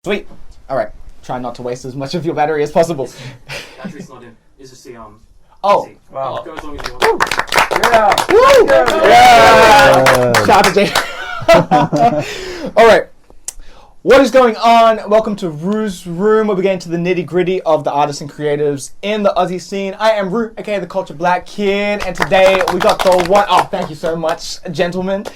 Sweet. All right. Try not to waste as much of your battery as possible. Battery's not in. It's just the Oh. Wow. Go as long as you want. Yeah. Woo! Yeah. Shout out to Jay. All right. What is going on? Welcome to Rue's Room, where we get into the nitty-gritty of the artists and creatives in the Aussie scene. I am Rue, aka the Culture Black Kid, and today we got the one... Oh, thank you so much, gentlemen.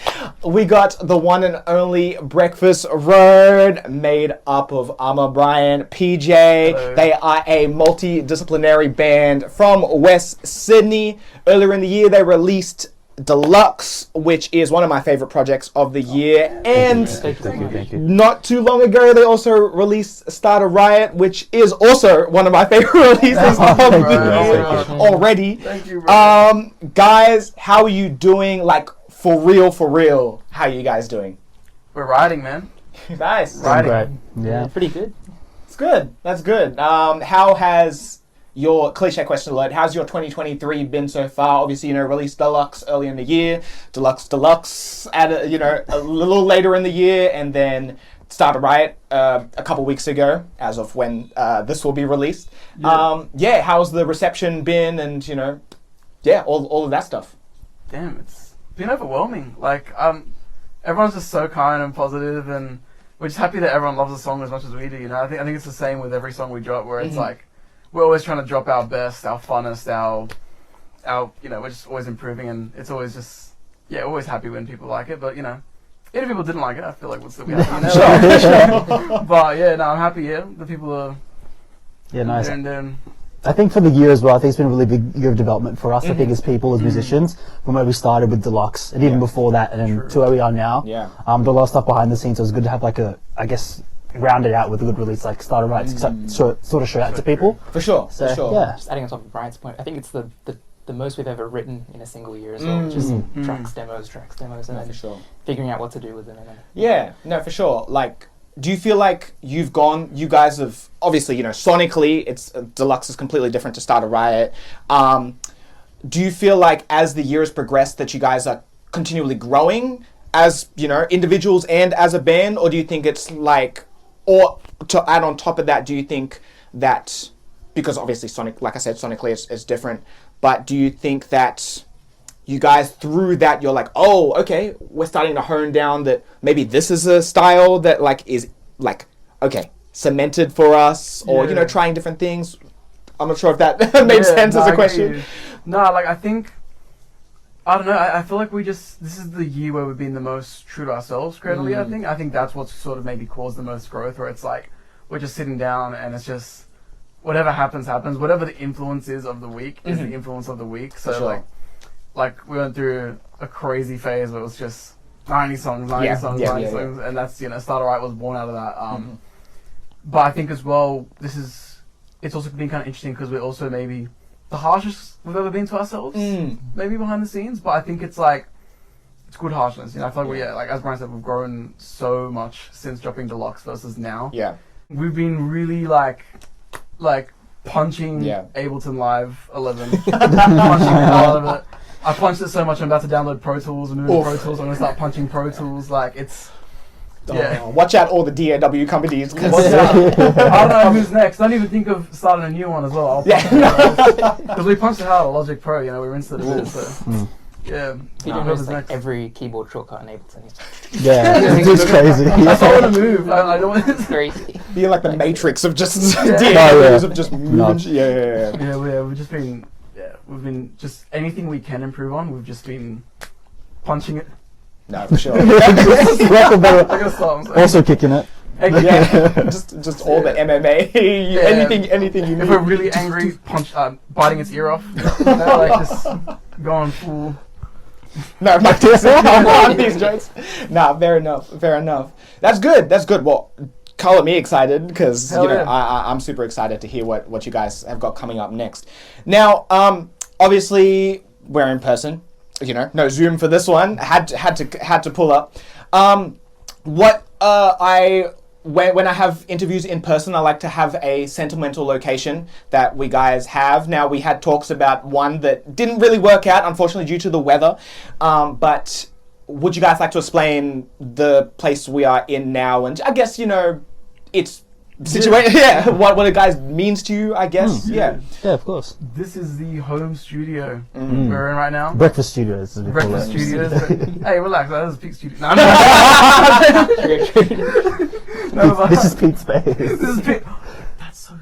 We got the one and only Breakfast Road, made up of Amma, Brian, PJ. Hello. They are a multidisciplinary band from West Sydney. Earlier in the year, they released Deluxe, which is one of my favorite projects of the year, and Thank you. not too long ago they also released Start a Riot, which is also one of my favorite releases of the year already. Thank you, bro. Guys, how are you doing? Like, for real, how are you guys doing? We're riding, man. Nice. Riding. Yeah. Pretty good. It's good. That's good. How has your cliche question alert, how's your 2023 been so far? Obviously, released Deluxe early in the year, Deluxe at a little later in the year, and then Start a Riot a couple weeks ago, as of when this will be released. How's the reception been, and all of that stuff? Damn, it's been overwhelming. Like, everyone's just so kind and positive, and we're just happy that everyone loves the song as much as we do. I think it's the same with every song we drop, where it's like, we're always trying to drop our best, our funnest, our we're just always improving, and it's always just, always happy when people like it. But, even if people didn't like it, I feel like we'll still be happy. Sure. But, I'm happy, the people are Nice. doing. I think for the year as well, I think it's been a really big year of development for us, I think, as people, as musicians, from where we started with Deluxe, and even before that, and then to where we are now. Yeah. A lot of stuff behind the scenes, so it's good to have round it out with a good release, like Start a Riot, sort of show that to people. For sure. So, for sure. yeah. Just adding on top of Brian's point, I think it's the most we've ever written in a single year as well. Just tracks, demos, and then For sure. figuring out what to do with them. Yeah, no, for sure. Like, do you feel like you guys have, obviously, sonically, it's Deluxe is completely different to Start a Riot. Do you feel like as the year has progressed that you guys are continually growing as, individuals and as a band? Or do you think it's like, or to add on top of that, do you think that, because obviously like I said, sonically it's different, but do you think that you guys, through that, you're like, oh, okay, we're starting to hone down that maybe this is a style that is cemented for us, or trying different things? I'm not sure if that made sense as a question. No, I think, I don't know, I feel like this is the year where we've been the most true to ourselves creatively. I think that's what's sort of maybe caused the most growth, where it's like we're just sitting down and it's just whatever happens, whatever the influence is of the week is the influence of the week. So sure. like we went through a crazy phase where it was just 90 songs, and that's, Start a Riot was born out of that. But I think as well, it's also been kind of interesting because we're also maybe the harshest we've ever been to ourselves, maybe behind the scenes. But I think it's good harshness. I feel like as Brian said, we've grown so much since dropping Deluxe versus now. Yeah. We've been really punching Ableton Live 11, punching the hell out of it. I punched it so much I'm about to download Pro Tools and move to Pro Tools. I'm gonna start punching Pro Tools. Watch out, all the DAW companies. I don't know who's next. Don't even think of starting a new one as well. Because we punched it hard at Logic Pro. We rinsed it a bit. So He knows every keyboard shortcut in Ableton. It's crazy. That's all I want to move. I don't want It's crazy. Being like the Matrix of just DAWs of just moving. Yeah, we've just been. We've been just anything we can improve on. We've just been punching it. No, for sure. I gotta stop. Also kicking it. just all the MMA. Anything you need. If we're really angry, biting its ear off. Just going full. No, my on these jokes. Nah, fair enough. That's good. Well, color me excited because I'm super excited to hear what you guys have got coming up next. Now, obviously we're in person. No Zoom for this one. Had to pull up. When I have interviews in person, I like to have a sentimental location that we guys have. Now, we had talks about one that didn't really work out, unfortunately, due to the weather. But would you guys like to explain the place we are in now? And I guess, it's situated. Yeah, what a guy means to you, I guess. Yeah. Yeah, of course. This is the home studio we're in right now. Breakfast studios. As we call Breakfast it. studios. Hey, relax. That is Pete's studio. No, no. This is Pete's space. This is Pete. That's so.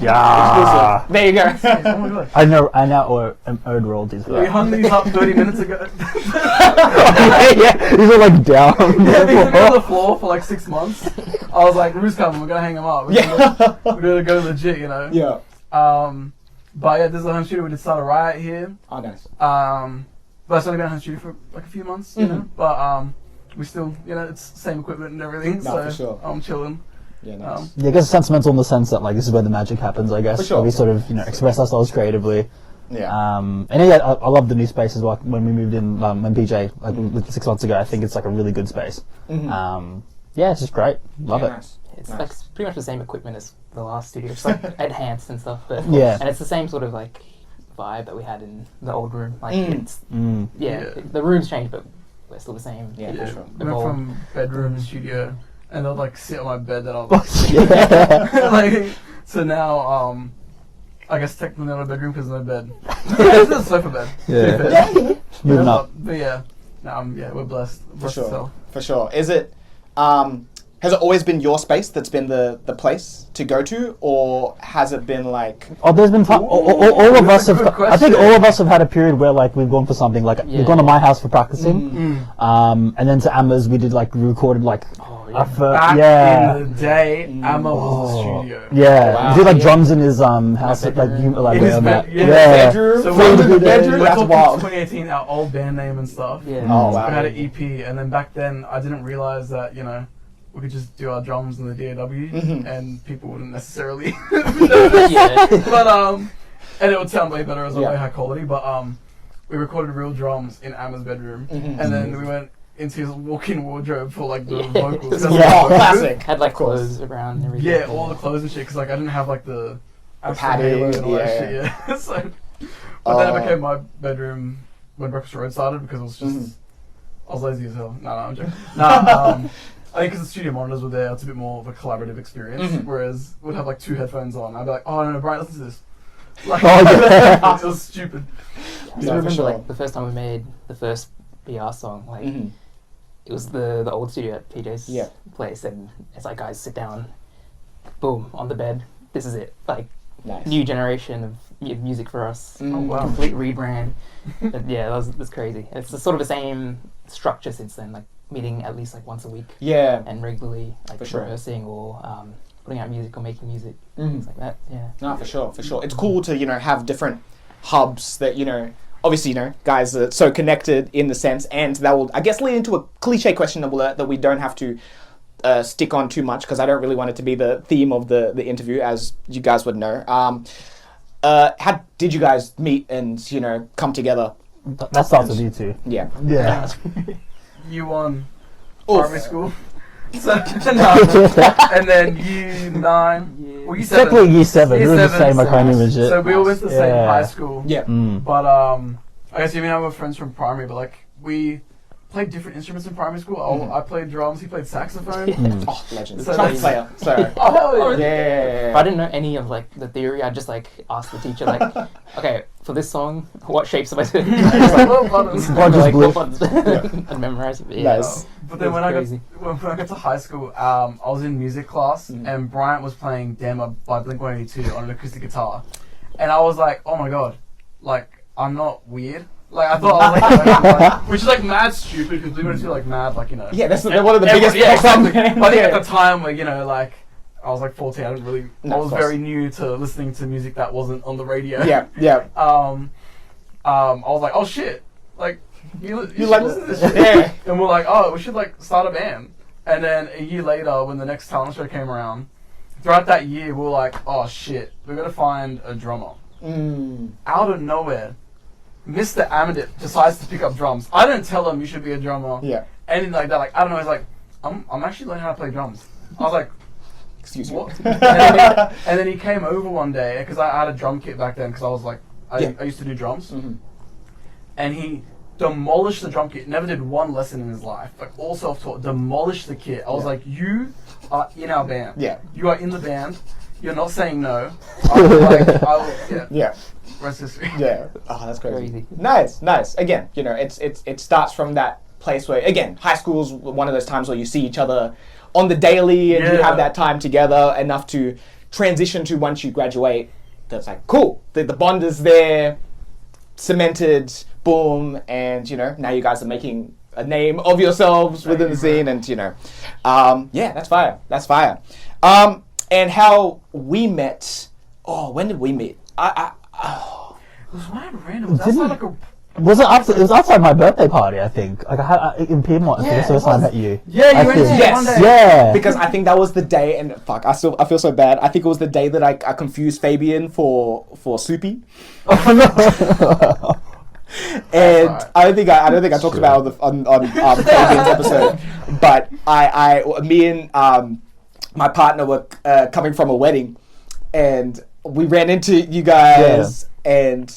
Yeah. There you go. Oh my god. I know. I now owed royalties for We that. hung these up 30 minutes ago. Yeah, these are like down. Yeah, these have been on the floor for like 6 months. I was like, Rue's coming, we're gonna hang them up. We're gonna go legit, you know. Yeah. But yeah, this is a home studio. We did start a riot here. Oh, nice. But it's only been a home studio for like a few months, you know. But we still, you know, it's the same equipment and everything. No, so for sure. I'm chilling. Yeah, nice. Yeah, I guess it's sentimental in the sense that like this is where the magic happens. I guess For sure. where we sort of express ourselves creatively. Yeah. And yeah, I love the new space as well. When we moved in, when BJ like 6 months ago, I think it's like a really good space. Yeah, it's just great. Love it. Nice. It's Nice. like pretty much the same equipment as the last studio, just like enhanced and stuff. But Yeah. and it's the same sort of like vibe that we had in the old room. Like it's Mm. Yeah. the room's changed, but we're still the same. Yeah, for sure. We went Evolved. from bedroom to studio, and they'll like sit on my bed that I was Yeah. like, so now, I guess technically not a bedroom because no bed. It's a sofa bed. Yeah. Moving up. But yeah, yeah, we're blessed. For Blessed sure. as hell. For sure. Is it? Has it always been your space that's been the place to go to, or has it been like? Oh, there's been time. All of us that's a have. good I think question. all of us have had a period where like we've gone for something. Like we've gone to my house for practicing, and then to Amma's we did like we recorded like. Oh our yeah. fir- Back yeah. in the day, Amma was the studio. Yeah, Wow. we did like drums in his house, like bedroom. like In his on that. bed- yeah. Bedroom. So From we- the bedroom. We're That's talking wild. 2018, our old band name and stuff. Yeah. Oh wow. We had an EP, and then back then I didn't realize that, you know, we could just do our drums in the DAW, and people wouldn't necessarily notice. Yeah. But and it would sound way better as a Yeah. way high quality. But we recorded real drums in Amma's bedroom, and then we went into his walk-in wardrobe for like the Yeah. vocals. Yeah, classic. Had like Of course. clothes around and everything. Yeah, all the clothes and shit, because like I didn't have like the padding, Halo and all that yeah. shit. Yeah. So, but then Oh. it became my bedroom when Breakfast Road started because it was just I was lazy as hell. No, I'm joking. I think because the studio monitors were there, it's a bit more of a collaborative experience. Whereas we'd have like 2 headphones on. I'd be like, oh no, Brian, listen to this. Like, Oh, it was stupid. I Yeah, still for remember sure. like the first time we made the first BR song. Like it was the old studio at PJ's Yeah. place, and it's like, guys, sit down, boom, on the bed. This is it. Like Nice. new generation of music for us. Oh wow. Complete rebrand. But yeah, that's crazy. It's the sort of the same structure since then. Like meeting at least like once a week Yeah. and regularly, like For sure. rehearsing or putting out music or making music, things like that. Yeah. No, for sure, for sure. It's cool to, have different hubs that, obviously, guys are so connected in the sense, and that will, I guess, lead into a cliche question that we don't have to stick on too much, because I don't really want it to be the theme of the interview, as you guys would know. How did you guys meet and, come together? that starts with you two. Yeah. Yeah. You won Oof. primary school. So, and then U9. Well, U7. Technically year 7. Year We were just seven, saying acronym and shit. So we all went to the same Yeah. high school. Yeah. But I guess you and I were friends from primary, but like we played different instruments in primary school. I played drums, he played saxophone. Oh, legend. So Trumpet that's- player. Sorry. Oh hell yeah. Yeah. But I didn't know any of like the theory. I just like asked the teacher like, okay, for this song, what shapes am I doing? I just like, Well, buttons. Or just like, blue. what buttons? I'd memorize it. But yeah. Nice. But then It was when I crazy. got to high school, I was in music class and Bryant was playing Demo by Blink-182 on an acoustic guitar, and I was like, oh my god, like I'm not weird. Like I thought I was like which is like mad stupid because Blink-182 like mad like Yeah, that's one of the everyone- biggest yeah, pop-up exactly. bands. But I think Yeah. at the time where like I was like 14, I didn't really. No, I of was course. very new to listening to music that wasn't on the radio. Yeah, yeah. I was like, oh shit, like you You like listen to this shit. Yeah. And we're like, oh, we should like start a band. And then a year later, when the next talent show came around, throughout that year, we were like, oh shit, we gotta find a drummer. Out of nowhere, Mr. Amadip decides to pick up drums. I didn't tell him you should be a drummer. Yeah. Anything like that. Like I don't know. He's like, I'm actually learning how to play drums. I was like, Excuse me. what? and then he came over one day because I had a drum kit back then because I was like, I used to do drums. And he demolished the drum kit. Never did one lesson in his life. Like all self-taught. Demolished the kit. I was like, you are in our band. Yeah. You are in the band. You're not saying no. I was like, Yeah. Rest history. Yeah. Oh, that's crazy. Crazy. Nice. Again, you know, it starts from that place where, again, high school's one of those times where you see each other on the daily and you have that time together enough to transition to once you graduate. That's like, cool. The bond is there, cemented, boom, and, you know, now you guys are making a name of yourselves within the scene, and, you know, yeah, that's fire. And how we met, when did we meet? It was random. Was that like a... Was it after? It was outside my birthday party, I think. Like I had in Piedmont. I think the first time I met you. Yeah, you went to Yes. one day. Yeah. Because I think that was the day, and fuck, I feel so bad. I think it was the day that I confused Fabian for Soupy. And right. I don't think I talked about it on Fabian's episode, but me and my partner were coming from a wedding, and we ran into you guys, and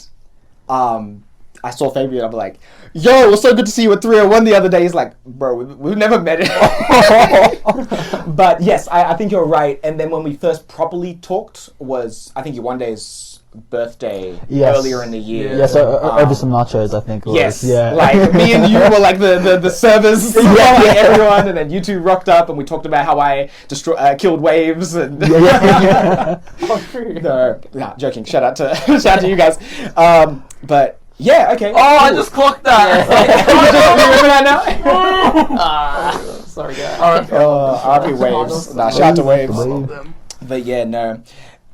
I saw Fabian. I'm like, yo, it was so good to see you at 301 the other day. He's like, bro, we've never met it. But yes, I think you're right. And then when we first properly talked was, I think your one day's birthday earlier in the year. Yeah, so over some nachos, I think it was. Yes, Yeah. like me and you were like the servers, like everyone, and then you two rocked up and we talked about how I killed waves and Oh, true. no, joking. Shout out to you guys. But yeah, okay. Oh, I just clocked that. You remember that now? Sorry, guys. RP waves. Nah, shout out to waves. Love them. But yeah, no.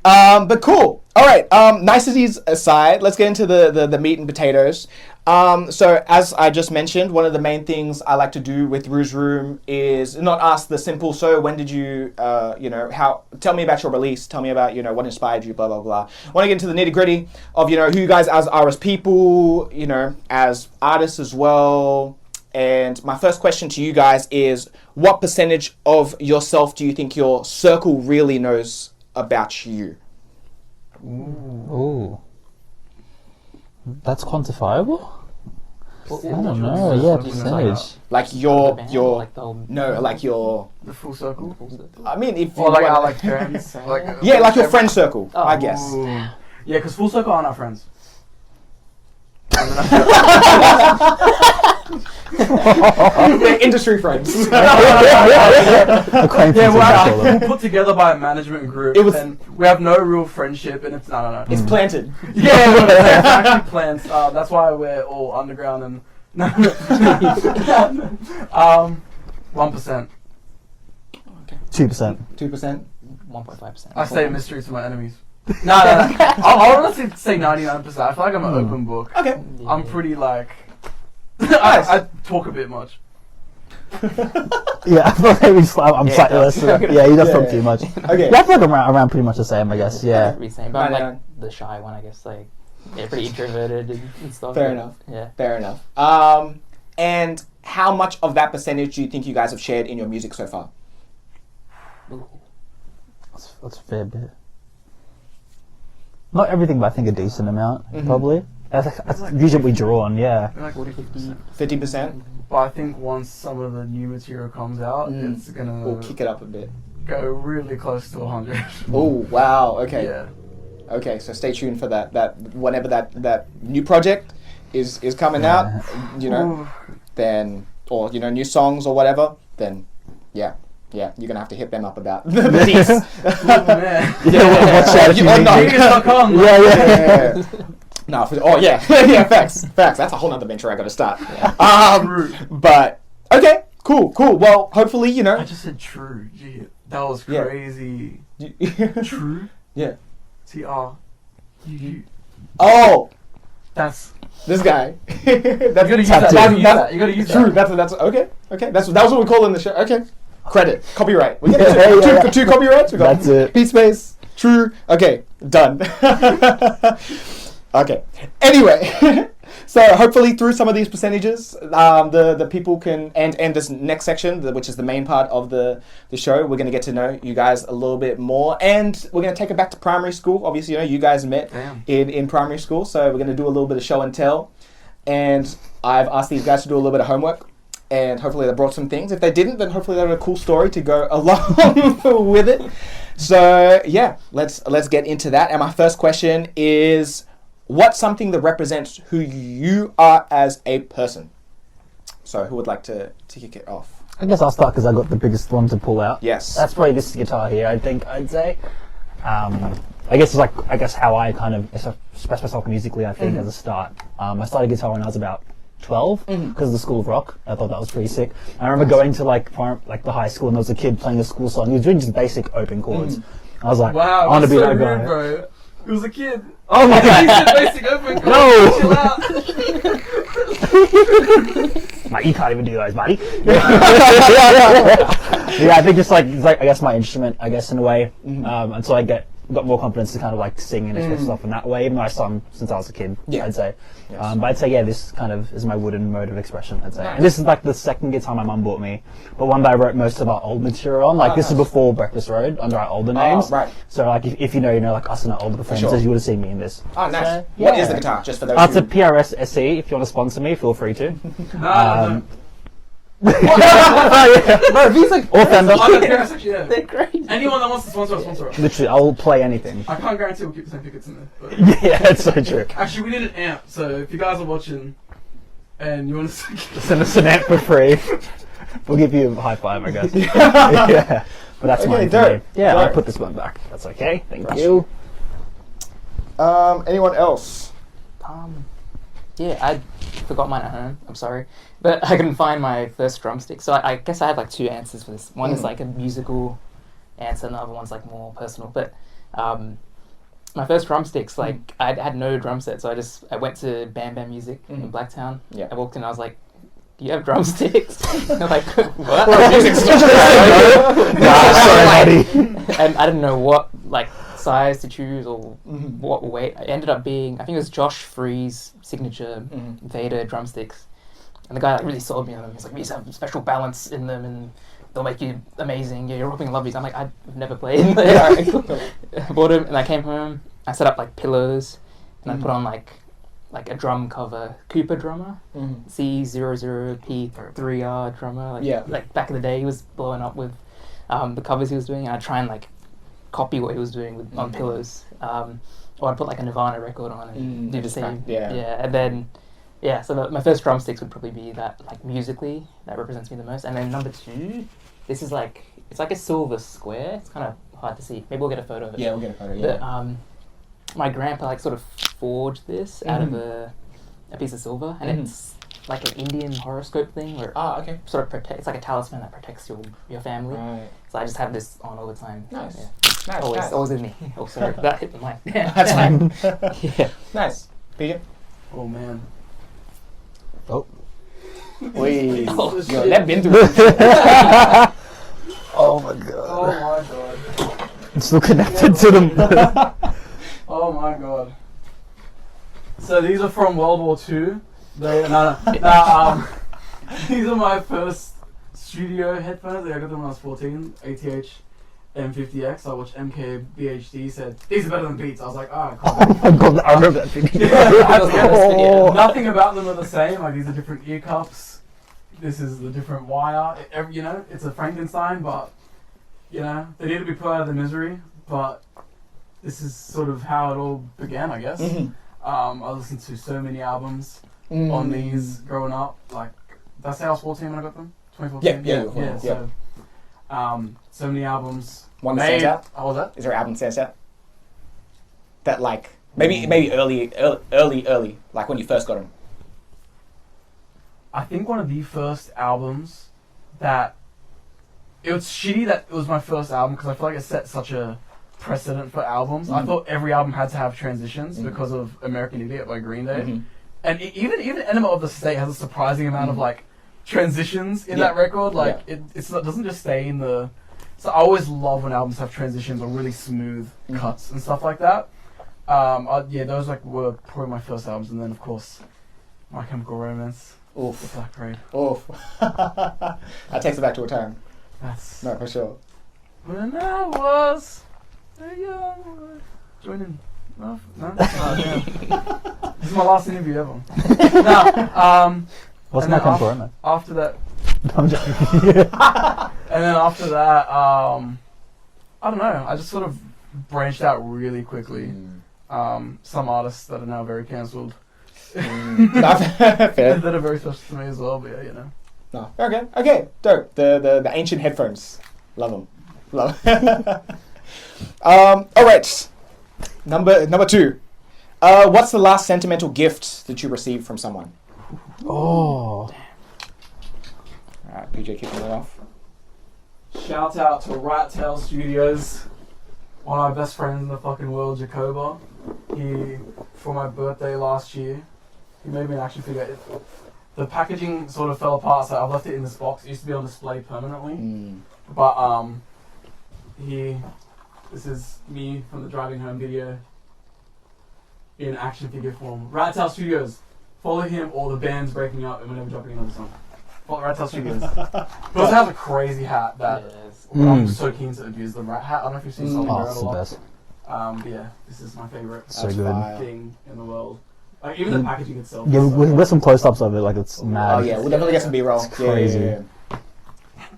But cool. All right. Niceties aside, let's get into the meat and potatoes. So as I just mentioned, one of the main things I like to do with Rouge Room is not ask the simple, so when did you, tell me about your release, tell me about, what inspired you, blah, blah, blah. I want to get into the nitty gritty of, who you guys are as people, as artists as well. And my first question to you guys is, what percentage of yourself do you think your circle really knows about you? Ooh. That's quantifiable? I Well, don't know. Yeah, percentage. Like the your band, your like the whole- no, like your. The full circle. I mean, if you Or like wanna- our like parents. yeah, like your friend circle, Oh. I guess. Ooh. Yeah, because full circle aren't our friends. They're industry friends. Acquaintances, Yeah, I call them. we're put together by a management group, It was- and we have no real friendship, and it's no. It's planted. Yeah, no, it's actually plants. That's why we're all underground and 1%. 2%. 2%. 1.5%. I stay a mystery to my enemies. No. I honestly say 99%. I feel like I'm an open book. Okay. I'm pretty like. Nice. I talk a bit much. Yeah, I feel like I'm slightly less. Yeah, he does talk Yeah. too much. Okay. Yeah, I feel like I'm around pretty much the same, I guess. Yeah. Pretty same, but I'm Right like on. the shy one, I guess. Like, yeah, pretty introverted and stuff. Fair but, enough. Yeah. Fair enough. And how much of that percentage do you think you guys have shared in your music so far? Ooh. That's a fair bit. Not everything, but I think a decent amount, probably. That's usually what we draw on, yeah. Like 50%. 50%? But I think once some of the new material comes out, it's gonna We'll kick it up a bit. go really close to 100. Oh, wow. Okay. Yeah. Okay, so stay tuned for that whenever that new project is coming out, Ooh. then, or, new songs or whatever, then, yeah, you're gonna have to hit them up about the piece. Oh, man. Watch out if you need me. Vegas.com. Yeah. No, yeah, facts. That's a whole nother venture I gotta start. But, okay, cool. Well, hopefully, I just said true. Gee, that was Yeah. crazy. True? Yeah. TR. Oh, That's. this guy. That's You gotta use that. Tattoo. You gotta use true. that. That's okay. That was what we call in the show. Okay. Credit. Copyright. We get Yeah. two copyrights. We got That's it. P space. True. Okay. Done. Okay. Anyway, so hopefully through some of these percentages, the people can and this next section, which is the main part of the show, we're gonna get to know you guys a little bit more, and we're gonna take it back to primary school. Obviously, you guys met Damn. in primary school, so we're gonna do a little bit of show and tell. And I've asked these guys to do a little bit of homework, and hopefully they brought some things. If they didn't, then hopefully they have a cool story to go along with it. So yeah, let's get into that. And my first question is, what's something that represents who you are as a person? So who would like to kick it off? I guess I'll start because I got the biggest one to pull out. Yes. That's probably this guitar here, I'd say. I guess it's like, how I kind of express myself musically, I think, as a start. I started guitar when I was about 12 because of the School of Rock. I thought that was pretty sick. I remember going to the high school and there was a kid playing a school song. He was doing just basic open chords. I was like, wow, I want to be so that guy. rude, bro. He was a kid. Oh my He god! said basic open chords. No! Chill out. Like, you can't even do those, buddy. Yeah, I think just like, it's like, I guess my instrument, I guess, in a way, until I got more confidence to kind of like sing and express myself in that way, even though I sung since I was a kid, I'd say. Yes. But I'd say, this kind of is my wooden mode of expression, I'd say. Nice. And this is like the second guitar my mum bought me, but one that I wrote most of our old material on. Like, this is before Breakfast Road, under our older names. Right. So like, if you know, like us and our older performances, you would have seen me in this. Oh, nice. So, What is the guitar? Just for those It's who... a PRS SE. If you want to sponsor me, feel free to. No. No, these like or Fender. I'm a parasite, yeah. They're great. Anyone that wants to sponsor us. Literally, I'll play anything. I can't guarantee we'll keep the same tickets in there. But Yeah, that's so true. actually, we need an amp, so if you guys are watching and you want to Send us an amp for free. We'll give you a high five, I guess. Yeah, but that's Okay, mine for dope. me. Yeah, I'll Dope. put this one back. That's okay. Thank you. Anyone else? Yeah, I forgot mine at home. I'm sorry, but I couldn't find my first drumstick. So I guess I had like two answers for this. One is like a musical answer, and the other one's like more personal. But my first drumsticks, like I had no drum set, so I went to Bam Bam Music in Blacktown. Yeah. I walked in, I was like, "Do you have drumsticks?" They're like, "What?" And I didn't know what like size to choose or what weight. It ended up being, I think it was Josh Free's signature Vader drumsticks, and the guy like really sold me on them. He's like, "These have special balance in them and they'll make you amazing. Yeah, you're hoping to love these." I'm like, "I've never played." Alright, cool. I bought them and I came home. I set up like pillows and I put on like a drum cover, Cooper drummer, C00P3R drummer. Like back in the day, he was blowing up with the covers he was doing, and I try and like copy what he was doing with, on pillows, or I'd put like a Nirvana record on and do the same. And then so my first drumsticks would probably be that, like musically that represents me the most. And then number two, this is like, it's like a silver square. It's kind of hard to see. Maybe we'll get a photo of it. Yeah, we'll get a photo. But my grandpa like sort of forged this out of a piece of silver, and it's like an Indian horoscope thing where okay. sort of it's like a talisman that protects your family. Right. So I just have this on all the time. Nice. Yeah. Nice. Always with me. Oh, sorry, that hit the mic. That's fine. Yeah. Nice. PJ? oh man. Oh. Wait. Oh, Yo, they've been through it. Oh my god. Oh my god. It's still connected to them. Oh my god. So these are from World War II. These are my first studio headphones. I got them when I was 14. ATH M50X. I watched MKBHD. Said these are better than Beats. I was like, cool. Oh my god, I remember that video. Oh. Nothing about them are the same. Like, these are different ear cups. This is the different wire. It's a Frankenstein, but they need to be put out of their misery. But this is sort of how it all began, I guess. I listened to so many albums on these growing up. Like, did I say I was 14 when I got them? 2014? Yeah. So, so many albums. One that stands out? What was that? Is there an album that stands out? That like maybe early, like when you first got them. I think one of the first albums that it was shitty that it was my first album because I feel like it set such a precedent for albums. I thought every album had to have transitions because of American Idiot by Green Day, and even Enema of the State has a surprising amount of like transitions in that record. Like it doesn't just stay in the. So I always love when albums have transitions or really smooth cuts and stuff like that. Those were probably my first albums, and then of course, My Chemical Romance. Oof. The Black Parade. Oof. That takes it back to a time. That's No, for sure. when I was a young boy. Joining No. Oh, damn. This is my last interview ever. No. What's and my then corona? After that, I'm joking. and then after that, I don't know. I just sort of branched out really quickly. Some artists that are now very cancelled. Fair. That are very special to me as well. But yeah, you know. No. Okay. Dope. The ancient headphones. Love them. Love. All right. Number 2. What's the last sentimental gift that you received from someone? Oh. Alright, PJ kicking it off. Shout out to Rat Tail Studios, one of my best friends in the fucking world, Jacoba. He, for my birthday last year, he made me an action figure. The packaging sort of fell apart, so I've left it in this box. It used to be on display permanently. But this is me from the driving home video in action figure form. Rat Tail Studios. Follow him or the band's breaking up and we're never dropping another song. Follow Rat Tail Studios. He also has a crazy hat that I'm so keen to abuse. The rat hat. I don't know if you've seen something Oh, around it's a the lot. best. But yeah, this is my favorite So good. thing in the world. Like even the packaging itself. Yeah, is so we've got some close-ups of it, like it's mad. Oh yeah, we'll definitely get some B-roll. It's crazy. Yeah.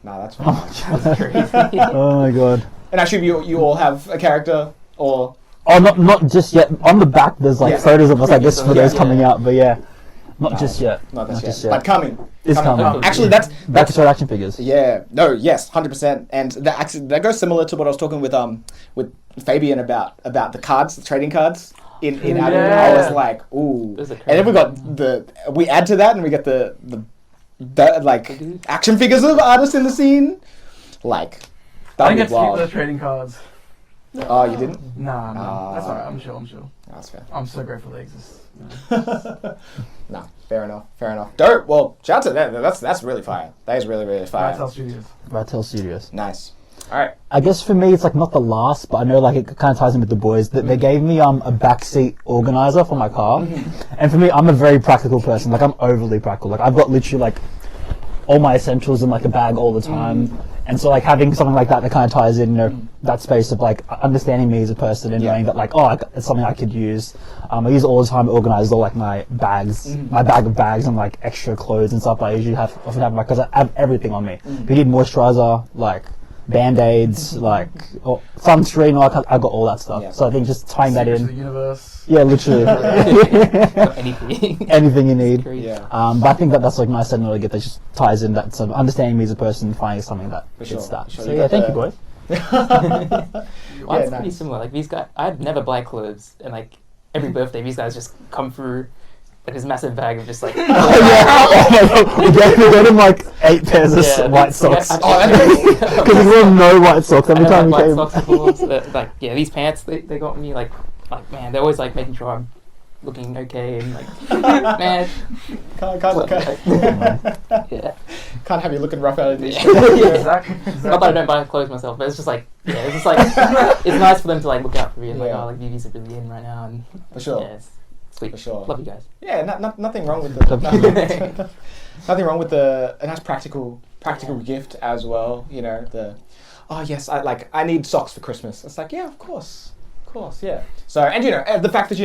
Nah, that's fine. That's crazy. Oh my god. And actually, you all have a character, or Oh, not just yet. On the back, there's like Yeah. photos of us, like this Yeah. photos Yeah. coming out, but yeah, not No, just yet. not Not just just yet, yet. but coming. It's coming. Actually, that's Back to action figures. yeah. No, yes, 100%. And that goes similar to what I was talking with Fabian about the cards, the trading cards. In Yeah. Adam, I was like, ooh. Those are And then we got we add to that, and we get the like action figures of artists in the scene. Like, I that'd didn't get be to keep wild. those trading cards. Oh, you didn't? Nah, Ah. that's alright. I'm sure. That's fair. I'm so grateful they exist. Yeah. No, fair enough. Dope. Well, shout out to that. That's really fire. That is really, really Rat fire. Tail Studios. Rat Tail Studios. Nice. All right. I guess for me, it's like not the last, but I know like it kind of ties in with the boys. That they gave me a backseat organizer for my car, and for me, I'm a very practical person. Like I'm overly practical. Like I've got literally like all my essentials in like a bag all the time, and so like having something like that kind of ties in, you know, that space of like understanding me as a person and Yeah. knowing that like it's something I could use. I use it all the time. It organizes all like my bags, my bag of bags and like extra clothes and stuff. I usually often have because I have everything on me. If you need moisturizer, like Band-Aids, like sunscreen, I got all that stuff. Yeah. So I think just tying that Secrets of in. the universe. Yeah, literally. Anything. Anything you need. Crazy. Yeah. But I think that's like nice sentimental gift that just ties in that sort of understanding me as a person and finding something that For fits sure, that. for sure. So You yeah, got thank the- you, boys. Mine's nice. pretty similar. Like these guys, I'd never buy clothes, and like every birthday, these guys just come through like this massive bag of just like. Oh my god, we got him like 8 pairs of Yeah, white socks. Because Because he wore no white socks every time he white came. socks before, so that, like yeah, these pants they got me like man, they're always like making sure I'm looking okay and like man, Can't yeah. can't have you looking rough out of these. Exactly. Not that I don't buy clothes myself, but it's just like it's just like it's nice for them to like look out for me and like Yeah. like these are really in right now and For sure. yeah, it's sweet. For sure. Love you guys. Yeah, nothing wrong with the nothing wrong with a nice practical gift as well. You know I need socks for Christmas. It's like yeah, of course, yeah. So and the fact that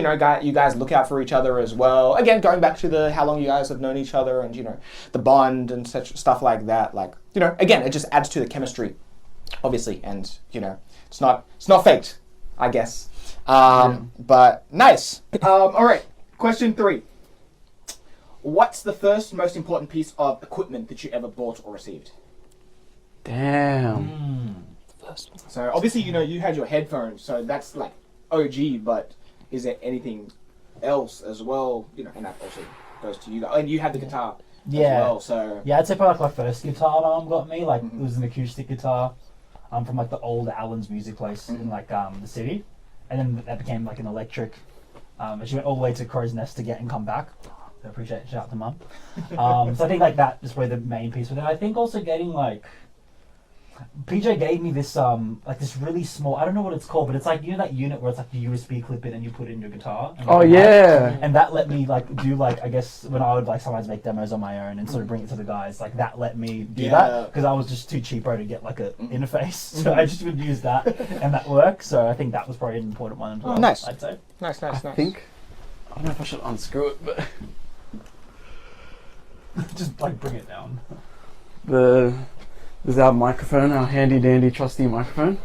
you guys look out for each other as well. Again, going back to the how long you guys have known each other and the bond and such stuff like that. Like again, it just adds to the chemistry, obviously, and it's not faked, I guess. But nice. All right. Question 3. What's the first most important piece of equipment that you ever bought or received? Damn. First one. So obviously, you had your headphones, so that's like OG. But is there anything else as well? And that also goes to you guys. And you had the guitar as well. So Yeah, I'd say probably like my first guitar my mum got me. Like it was an acoustic guitar, from like the old Allen's music place in like the city, and then that became like an electric. And she went all the way to Crow's Nest to get and come back. I appreciate it. Shout out to mum. So I think like that is probably the main piece with it. I think also getting like PJ gave me this like this really small. I don't know what it's called, but it's like, you know that unit where it's like the USB clip in and you put it in your guitar. And Oh yeah. And that let me like do like, I guess when I would like sometimes make demos on my own and sort of bring it to the guys, like that let me do that because I was just too cheapo to get like a interface. So I just would use that and that worked. So I think that was probably an important one as well. Nice. I'd say. Nice. I think. I don't know if I should unscrew it, but Just like bring it down. this is our microphone, our handy dandy trusty microphone,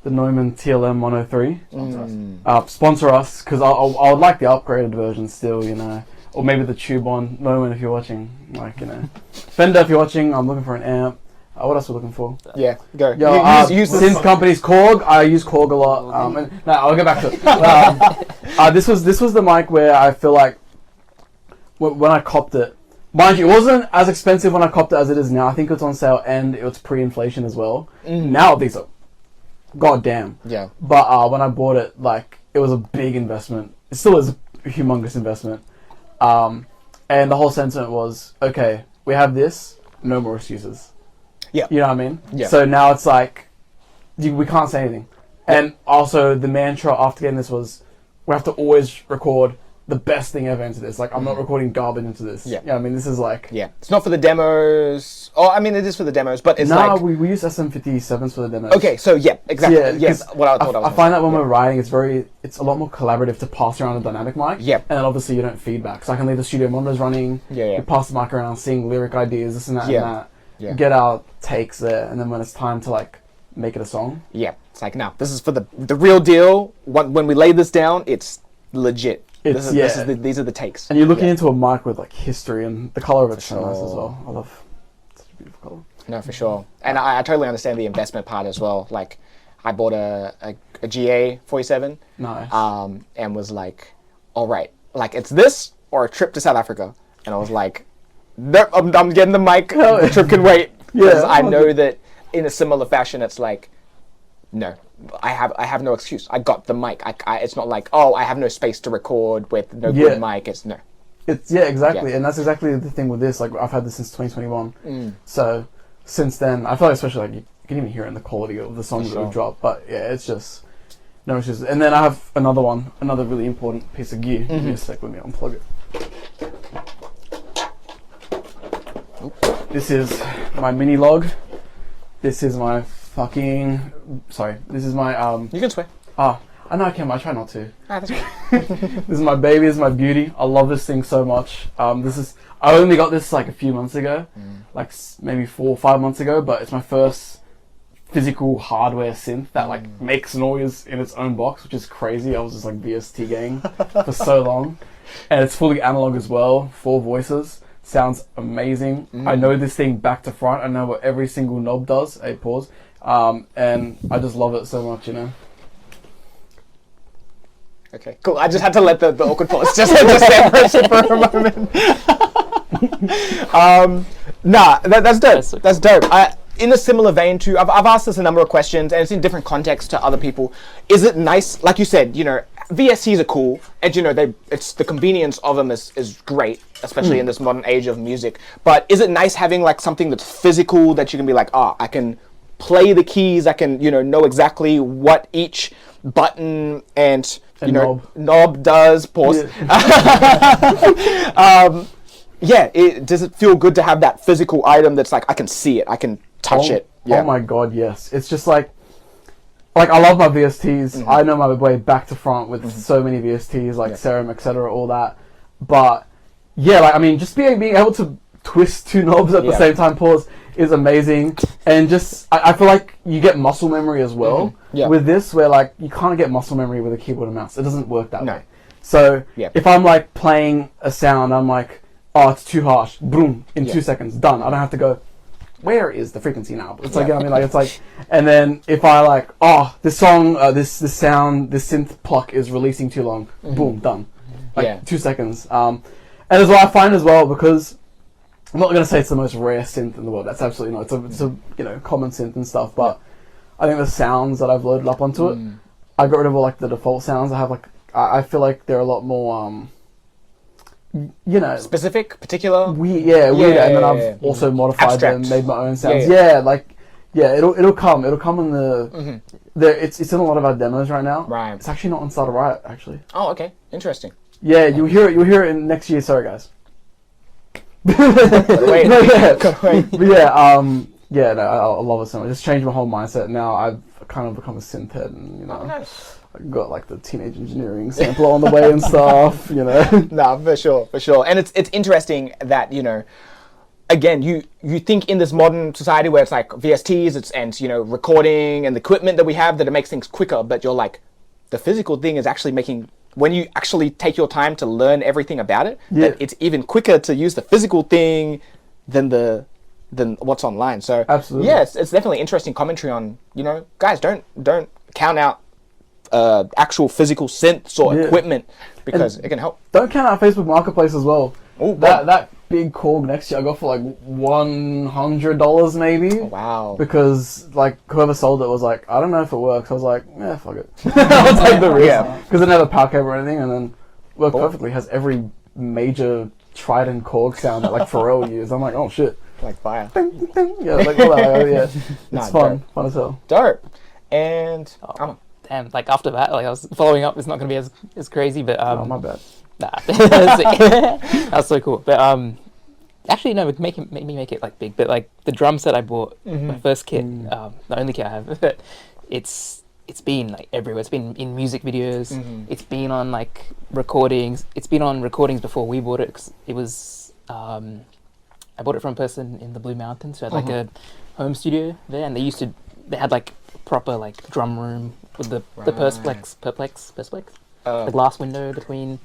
the Neumann TLM 103. Sponsor us, because I would like the upgraded version still, you know, or maybe the tube one. Neumann, if you're watching, like, you know, Fender, if you're watching, I'm looking for an amp. What else are we looking for? Yeah, go. Yo, use synth companies, Korg. I use Korg a lot. No, I'll get back to it. This was the mic where I feel like when I copped it, mind you, it wasn't as expensive when I copped it as it is now. I think it's on sale and it was pre-inflation as well. Now these are goddamn. Yeah. But when I bought it, like, it was a big investment. It still is a humongous investment. And the whole sentiment was, okay, we have this, no more excuses. Yeah. You know what I mean? Yeah. So now it's like, we can't say anything. And also the mantra after getting this was, we have to always record the best thing ever into this. Like, I'm not recording garbage into this. Yeah. I mean, this is like... Yeah. It's not for the demos. Oh, I mean, it is for the demos, but it's Nah, like... we use SM57s for the demos. Okay, so yeah, exactly. Yeah, yes, 'cause what I thought I was I find that when we're writing, it's a lot more collaborative to pass around a dynamic mic. Yeah. And then obviously you don't feedback. So I can leave the studio monitors running. Yeah. We pass the mic around, seeing lyric ideas, this and that Yeah. and that. Yeah. Get our takes there, and then when it's time to like make it a song. Yeah. It's like, no, this is for the real deal. When we lay this down, it's legit. These are the takes. And you're looking into a mic with like history, and the color of it's so nice as well. I love such a beautiful color. No, for sure. And I totally understand the investment part as well. Like, I bought a GA 47. Nice. And was like, all right, like, it's this or a trip to South Africa. And I was like, nope, I'm getting the mic. The trip can wait. Because I know that in a similar fashion, it's like, no, I have no excuse. I got the mic. It's not like, oh, I have no space to record with no good mic. It's no. It's exactly, and that's exactly the thing with this. Like, I've had this since 2021. So since then, I feel like especially like you can even hear it in the quality of the songs that we've dropped. But yeah, it's just no issues. And then I have another really important piece of gear. Give me a sec, let me unplug it. This is my mini log. This is my this is my You can swear. I know I can, but I try not to. That's okay. This is my baby, this is my beauty. I love this thing so much. I only got this like a few months ago, like maybe 4 or 5 months ago, but it's my first physical hardware synth that like makes noise in its own box, which is crazy. I was just like VST gang for so long. And it's fully analog as well, 4 voices. Sounds amazing. I know this thing back to front. I know what every single knob does. Pause. And I just love it so much, you know. Okay, cool. I just had to let the awkward pause just separate for a moment. That's dope. That's dope. In a similar vein too, I've asked this a number of questions, and it's in different contexts to other people. Is it nice, like you said, you know, VSTs are cool, and you know, it's the convenience of them is great, especially in this modern age of music. But is it nice having like something that's physical that you can be like, I can play the keys, I can, you know exactly what each button and knob does. Pause. Yeah. Does it feel good to have that physical item that's like I can see it, I can touch it? Yeah. Oh my god, yes. It's just like I love my VSTs. I know my way back to front with so many VSTs, like Serum, etc., all that. But yeah, like I mean, just being able to twist 2 knobs at the same time, pause, is amazing. And just I feel like you get muscle memory as well with this, where like you can't get muscle memory with a keyboard and mouse. It doesn't work that way. So if I'm like playing a sound, I'm like, oh, it's too harsh. Boom, in 2 seconds, done. I don't have to go, where is the frequency now? It's like, you know what I mean? Like, it's like, and then if I like, this song, this sound, this synth pluck is releasing too long. Boom, done. Like 2 seconds. And as well, I find as well, because I'm not going to say it's the most rare synth in the world. That's absolutely not. It's a you know, common synth and stuff. But I think the sounds that I've loaded up onto it, I got rid of all like the default sounds. I have like, I feel like they're a lot more, you know, specific, particular. Weird. And then I've also modified Abstract. them, made my own sounds. Yeah, like Yeah, it'll come. It'll come in the. It's in a lot of our demos right now. Right. It's actually not on Starter Riot actually. Oh, okay. Interesting. Yeah, you'll hear it. You'll hear it in next year. Sorry, guys. Wait. No, yeah. Wait. But yeah, yeah, no, I love it so much. It's changed my whole mindset. Now I've kind of become a synth head, and you know, I've got like the teenage engineering sampler on the way and stuff. You know. No, for sure. And it's interesting that, you know, again, you think in this modern society where it's like VSTs, and you know, recording and the equipment that we have, that it makes things quicker, but you're like, the physical thing is actually making, when you actually take your time to learn everything about it, that it's even quicker to use the physical thing than what's online. So absolutely, yes, it's definitely interesting commentary on, you know, guys, don't count out actual physical synths or equipment, because it can help. Don't count out Facebook Marketplace as well. Ooh, that big Korg next year I got for like $100 maybe. Oh, wow. Because like whoever sold it was like, I don't know if it works. I was like, yeah, fuck it. I'll take the risk. Because it didn't have a power cable or anything, and then worked perfectly. Has every major Trident Korg sound that like Pharrell used. I'm like, oh shit. Like fire. Ding, ding. Yeah, like all that. Yeah, it's fun. Dope. Fun as hell. Dope. And damn, like after that, like I was following up. It's not going to be as crazy, but Oh, my bad. nah, that was so cool. But actually, no, it made me make it like big. But like the drum set I bought, my first kit, the only kit I have, but it's been like everywhere. It's been in music videos. It's been on like recordings. It's been on recordings before we bought it. 'Cause it was I bought it from a person in the Blue Mountains who had like a home studio there, and they had like proper like drum room with the perspex, the glass window between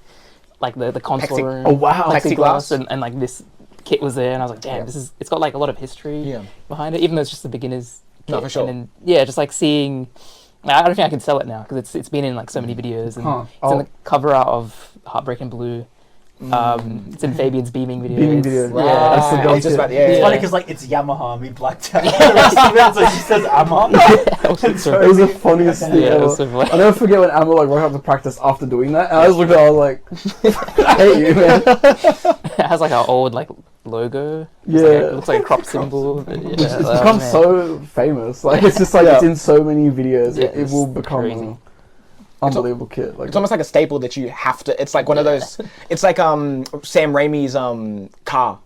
like the console room. Oh wow, plexiglass. and like this kit was there, and I was like, damn, it's got like a lot of history behind it, even though it's just the beginner's kit. No, for sure. And then, just like seeing, I don't think I can sell it now because it's been in like so many videos, and it's in the cover art of Heartbreaking Blue. It's in Fabian's beaming video. Right. Yeah, that's the I was just about, It's funny because like it's Yamaha and we blacked out. The rest of it, so she says Yamaha. It was the funniest thing it ever. was so funny. I'll never forget when Amber like woke up to practice after doing that, and I just looked at her, I was like, I hate you, man. It has like our old like logo. Yeah. It looks like a crop symbol. But, It's become so famous. Like it's just like it's in so many videos. Yeah, it will it's become crazy. an unbelievable kit. Like It's almost like a staple that you have to. It's like one of those. It's like Sam Raimi's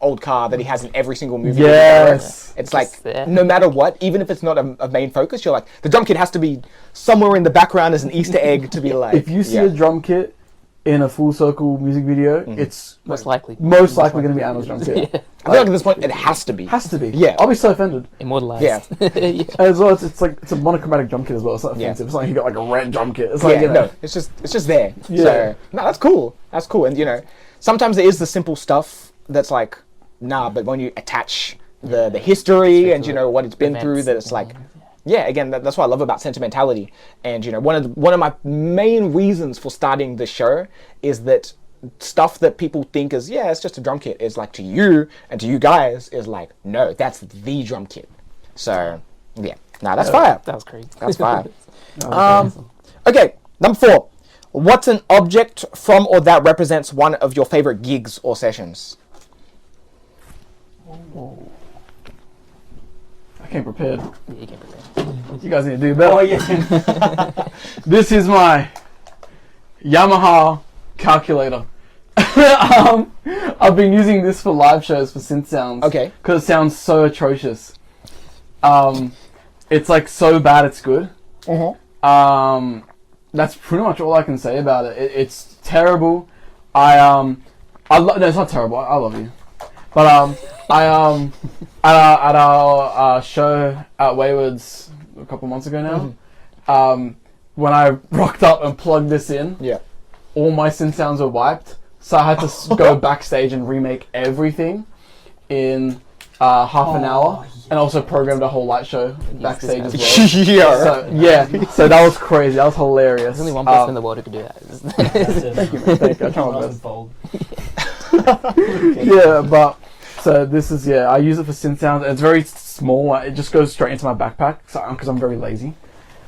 old car that he has in every single movie. yes. It's like there. no matter what, even if it's not a main focus, you're like, the drum kit has to be somewhere in the background as an Easter egg to be like. If you see a drum kit in a full circle music video, it's Most likely. going to be Amber's drum kit. Yeah. I feel like at this point it has to be. Has to be. Yeah. I'll be so offended. Immortalized. Yeah. Yeah. As well, it's like it's a monochromatic drum kit as well. It's not Yeah. offensive. It's not like you got like a red drum kit. It's like Yeah, no, it's just there. Yeah. So no, that's cool. That's cool. And you know, sometimes there is the simple stuff that's like, nah, but when you attach the history and you know what it's been through, that it's like, yeah, again, that's what I love about sentimentality. And you know, one of my main reasons for starting the show is that stuff that people think is, yeah, it's just a drum kit, is like to you and to you guys is like, no, that's the drum kit. So yeah, nah, that's fire. That was crazy. That's fire. awesome. Okay, number 4. What's an object from or that represents one of your favorite gigs or sessions? I came prepared. Yeah, you can prepare. You guys need to do better. Oh yeah. This is my Yamaha calculator. I've been using this for live shows for synth sounds. Okay. Because it sounds so atrocious. It's like so bad it's good. That's pretty much all I can say about it. It's terrible. No, it's not terrible. I love you. But at our show at Wayward's a couple months ago now, when I rocked up and plugged this in, all my synth sounds were wiped. So I had to go backstage and remake everything in half an hour, and also programmed a whole light show backstage as well. So that was crazy. That was hilarious. There's only one person in the world who could do that. Thank you, man. Thank you. I try my best. Fold. Yeah, but so this is I use it for synth sounds. And it's very small. It just goes straight into my backpack, because I'm very lazy,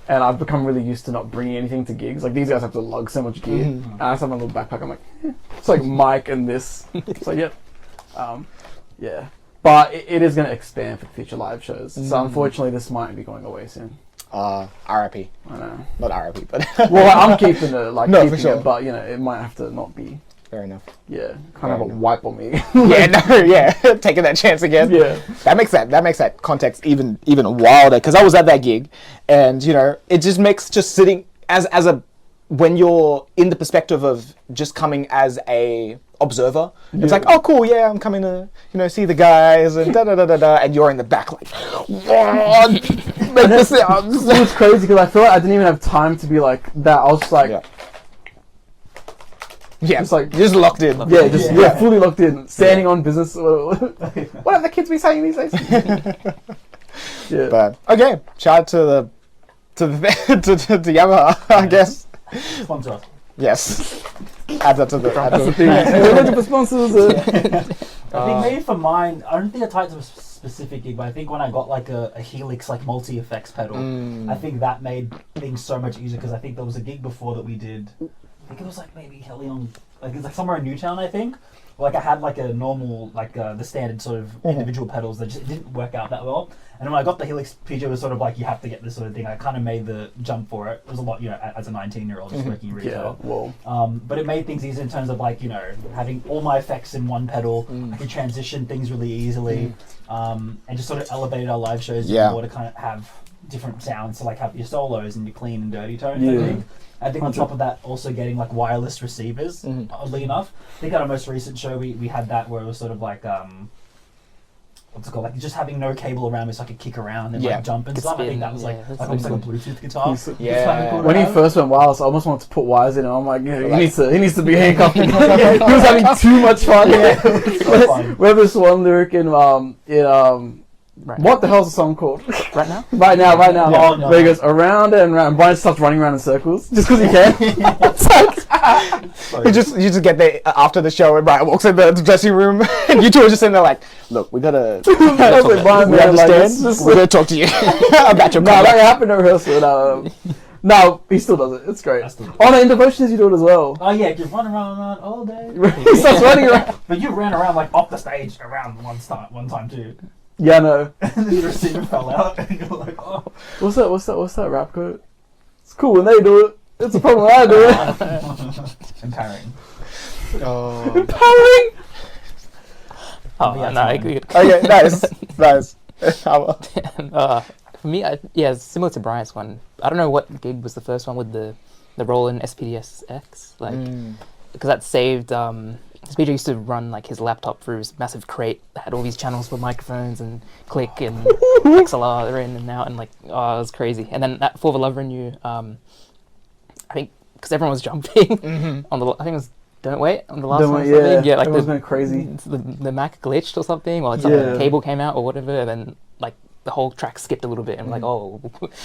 and I've become really used to not bringing anything to gigs. Like these guys have to lug so much gear, and I just have my little backpack. I'm like, it's like mic and this. It's like, yeah. But it is going to expand for future live shows. So unfortunately, this might be going away soon. RIP. I know. Not RIP, but Well, I'm keeping it, like, No, for keeping sure. it, but, you know, it might have to not be. fair enough. Yeah, kind of a wipe on me. Taking that chance again. Yeah. That makes that context even wilder, because I was at that gig, and you know, it just makes just sitting as a when you're in the perspective of just coming as a observer, it's like, oh cool, yeah, I'm coming to, you know, see the guys and da da da da da, and you're in the back like, what? Make the sounds. It was crazy because I feel like I didn't even have time to be like that. I was just like, Yeah, just like, just locked in. fully locked in, standing on business. What have the kids been saying these days? Yeah. But okay, shout out to the Yamaha, I guess. Sponsor us. Yes. Add that to the. That's the thing. We're looking for sponsors. I think maybe for mine, I don't think I tied to a specific gig, but I think when I got like a Helix like multi effects pedal, I think that made things so much easier, because I think there was a gig before that we did. I think it was like maybe Helion, like it's like somewhere in Newtown, I think. Like I had like a normal, like the standard sort of individual pedals that just didn't work out that well. And when I got the Helix, PJ was sort of like, you have to get this sort of thing. I kind of made the jump for it. It was a lot, you know, as a 19-year-old just working retail. But it made things easier in terms of like, you know, having all my effects in one pedal. I could transition things really easily, and just sort of elevated our live shows more to kind of have different sounds. So like have your solos and your clean and dirty tones. I think on top of that, also getting like wireless receivers, oddly enough. I think at our most recent show, we had that where it was sort of like, what's it called? Like just having no cable around me so I could kick around and like jump and stuff. I think that was like almost like a Bluetooth guitar. When he first went wireless, I almost wanted to put wires in and I'm like, he needs to be handcuffed. He was having too much fun. We have this one lyric in what the hell's the song called? Right now? Right now. No. Where he goes around and around. Brian starts running around in circles just because he can. You just get there after the show, and Brian walks in the dressing room, and you two are just sitting there like, look, we gotta we understand. We're gonna talk to you about your No, that happened at rehearsal. No, he still does it. It's great. Oh no, in Devotions you do it as well. Oh yeah, just run around all day. He starts running around. But you ran around like off the stage around one time too. Yeah, no. And then your receiver fell out, and you're like, oh. What's that rap quote? It's cool when they do it. It's a problem when I do it. Empowering. Empowering. Oh no, I agree. Okay, nice. For me, it's similar to Brian's one. I don't know what gig was the first one with the Roland SPDS-X, like, because that saved. PJ used to run like his laptop through his massive crate that had all these channels for microphones and click and XLR in and out, and like, it was crazy. And then that For the Lover in You, I think because everyone was jumping on the, I think it was Don't Wait on the last one. Yeah, like everyone's been crazy. The Mac glitched or something, or the cable came out or whatever, and then like the whole track skipped a little bit, and like, oh,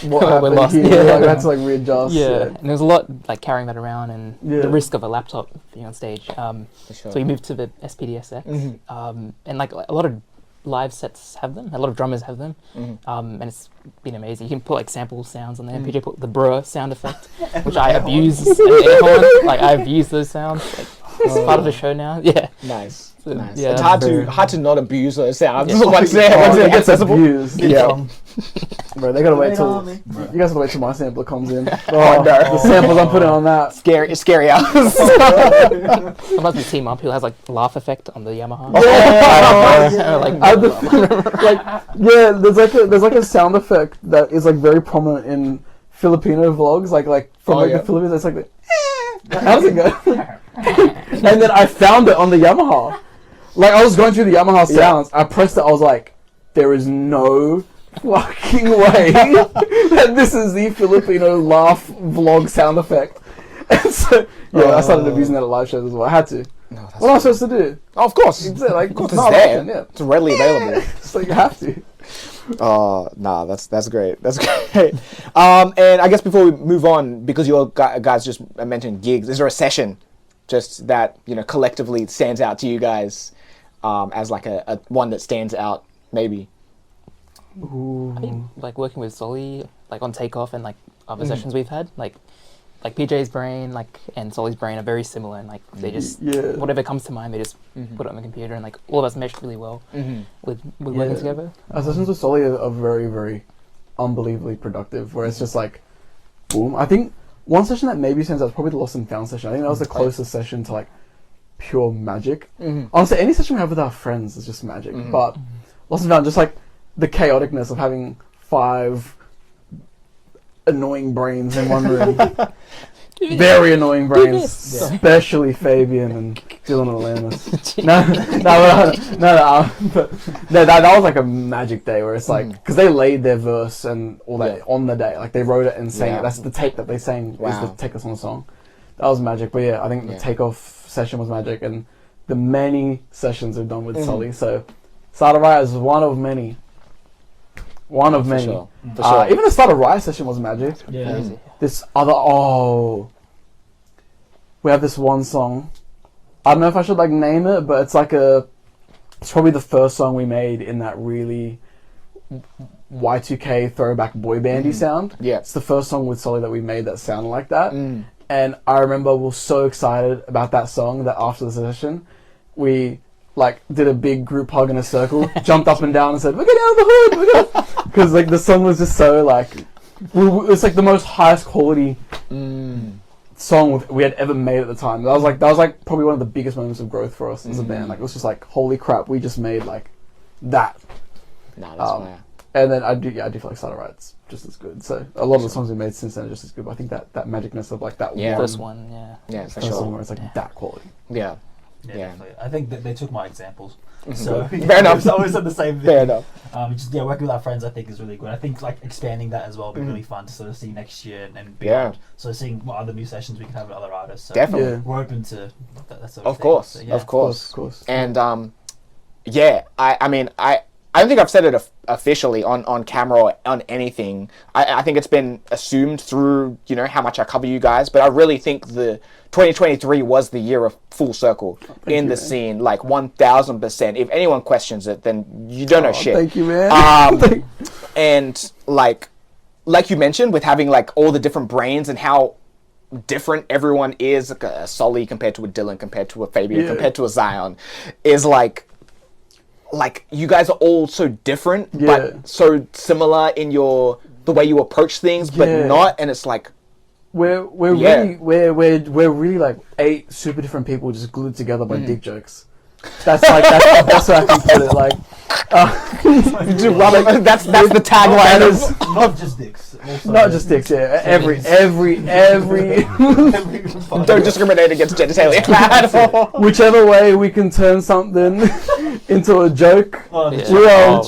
what we're lost. Yeah, like, that's like readjust. Yeah, and there was a lot like carrying that around, and the risk of a laptop being on stage. So we moved to the SPDS-X, and like a lot of live sets have them. A lot of drummers have them, and it's been amazing. You can put like sample sounds on there. PJ put the bruh sound effect, which I abuse. Like I abuse those sounds. Like, it's part of the show now. Yeah. Nice. So, Nice. yeah, It's hard to not abuse those sounds. Yeah. Once It they're gets accessible. abused. Yeah. Bro, they gotta wait till you guys gotta wait till my sampler comes in. Oh, no. The samples I'm putting on that. Scary hours. I must be Team Up who has like laugh effect on the Yamaha. There's like a sound effect that is like very prominent in Filipino vlogs, like from the Philippines. It's like how does it go? And then I found it on the Yamaha. Like I was going through the Yamaha sounds, I pressed it. I was like, there is no fucking way that this is the Filipino laugh vlog sound effect. And so I started abusing that at live shows as well. I had to. No, what am I supposed to do? Oh, of course. It's like, of course it's it's there. option, yeah. It's readily available. So you have to. Oh, nah, that's great. That's great. And I guess before we move on, because you all guys just mentioned gigs, is there a session just that, you know, collectively stands out to you guys as like a one that stands out, maybe? I think like working with Solly, like on Takeoff and like other sessions we've had, like like PJ's brain and Solly's brain are very similar, and like they just whatever comes to mind, they just put it on the computer, and like all of us meshed really well with working together. Our sessions with Solly are very, very unbelievably productive, where it's just like, boom. I think one session that maybe stands out is probably the Lost and Found session. I think that was the closest session to like pure magic. Honestly, any session we have with our friends is just magic, but Lost and Found, just like the chaoticness of having 5 annoying brains in one room. Very annoying brains, especially Fabian and Dylan and Alanis. That was like a magic day where it's like, because they laid their verse and all that on the day, like they wrote it and sang it. That's the take that they sang, is the take that's on the song. That was magic. But yeah, I think the takeoff session was magic, and the many sessions we've done with Sully. So Starter Riot is one of many. One of many. For sure. Even the Starter Riot session was magic. Yeah. This other we have this one song. I don't know if I should like name it, but it's probably the first song we made in that really Y2K throwback boy bandy sound. Yeah. It's the first song with Solly that we made that sounded like that. And I remember we were so excited about that song that after the session, we like did a big group hug in a circle, jumped up and down and said, "We're getting out of the hood!" Because like the song was just so like, it's like the most highest quality song we had ever made at the time. That was like probably one of the biggest moments of growth for us as a band. Like it was just like, holy crap, we just made like that. No, that's fair. And then I do feel like Starter Riot's just as good. So a lot of the songs we made since then are just as good. But I think that magicness of like that First one, yeah, for first sure. song where it's like that quality. Yeah. Definitely. I think that they took my examples. Mm-hmm. So Fair enough. I always said the same thing. Fair enough. Just working with our friends, I think is really good. I think like expanding that as well would be really fun to sort of see next year and beyond. So seeing what other new sessions we can have with other artists. So Definitely. we're open to that sort Of thing. course, So, yeah. of course. And I mean, I don't think I've said it officially on camera or on anything. I think it's been assumed through, how much I cover you guys, but I really think the 2023 was the year of full circle in the scene, like 1000%. If anyone questions it, then you don't know shit. Thank you, man. And like you mentioned, with having like all the different brains and how different everyone is, like a Sully compared to a Dylan, compared to a Fabian, compared to a Zion, is like you guys are all so different, but so similar in the way you approach things, but not. And it's like we're really like 8 super different people just glued together by dick jokes. That's like that's how I can put it. Like that's the tagline. Not just dicks. Also not just dicks. Yeah, every. Don't discriminate against genitalia at all. Whichever way we can turn something into a joke. We are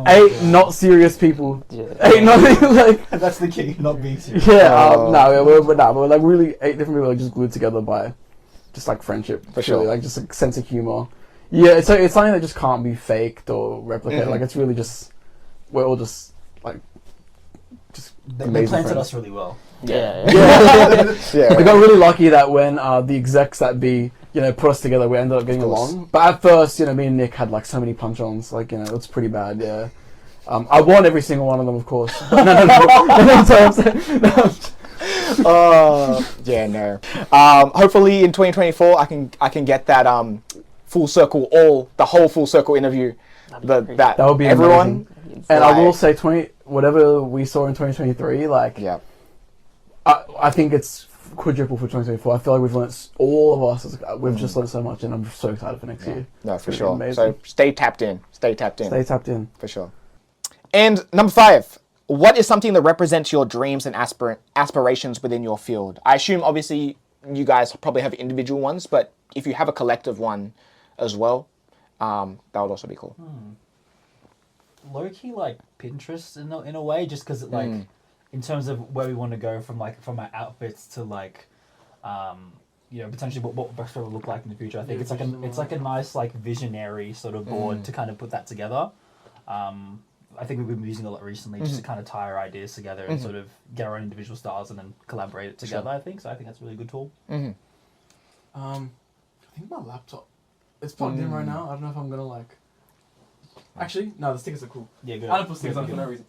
8 not serious people. 8 not like. That's the key. Not being serious. We're like really 8 different people like just glued together by just like friendship. For sure. Like just a sense of humor. Yeah, it's something that just can't be faked or replicated. Like it's really just we're all just like they planted us really well. Yeah. We got really lucky that when the execs that put us together, we ended up getting along. But at first, me and Nick had like so many punch-ons, like it's pretty bad. Yeah, I won every single one of them, of course. Hopefully in 2024, I can get that full circle, the whole full circle interview. That would be everyone. Amazing. And I will say, whatever we saw in 2023, I think it's quadruple for 2024. I feel like we've learned, all of us, we've just learned so much, and I'm so excited for next year. No, for It's sure. amazing. So stay tapped in. Stay tapped in. For sure. And number 5, what is something that represents your dreams and aspirations within your field? I assume, obviously, you guys probably have individual ones, but if you have a collective one as well, that would also be cool. Low-key, like, Pinterest in a way, just because, like, in terms of where we want to go from our outfits to, like, potentially what Breakfast will look like in the future. I think it's like a nice, like, visionary sort of board to kind of put that together. I think we've been using it a lot recently just to kind of tie our ideas together and sort of get our own individual styles and then collaborate it together, I think. So I think that's a really good tool. I think my laptop, it's plugged in right now. I don't know if I'm going to, like... Actually, no, the stickers are cool. Yeah, good. I don't put stickers on for no reason.